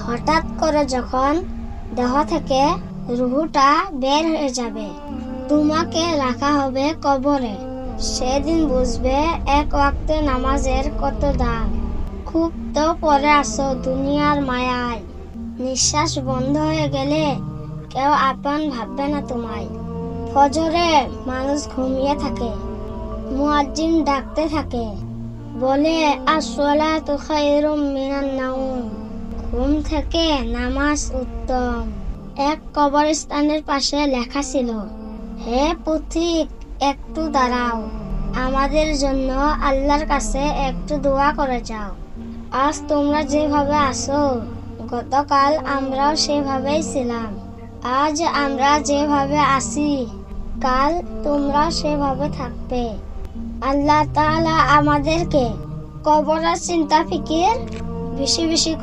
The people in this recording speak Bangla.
হঠাৎ করে যখন দেহ থেকে রুহটা বের হয়ে যাবে, তোমাকে রাখা হবে কবরে। সেদিন বুঝবে এক ওয়াক্তে নামাজের কত দাম। খুব তো পরে আসো দুনিয়ার মায়ায়, নিঃশ্বাস বন্ধ হয়ে গেলে কেউ আপন ভাববে না তোমায়। ফজরে মানুষ ঘুমিয়ে থাকে, মুয়াজ্জিন ডাকতে থাকে, বলে আসসালাতু খায়রুম মিনান নাওম, ঘুম থেকে নামাজ উত্তম। এক কবরস্থানের পাশে লেখা ছিল, হে পথিক, একটু দাঁড়াও, আমাদের জন্য আল্লাহর কাছে একটু দোয়া করে যাও। আজ তোমরা যেভাবে আছো, গতকাল আমরাও সেভাবেই ছিলাম। আজ আমরা যেভাবে আছি, কাল তোমরা সেভাবে থাকবে। আল্লাহ তাআলা আমাদেরকে কবরের চিন্তা ফিকির বেশি বেশি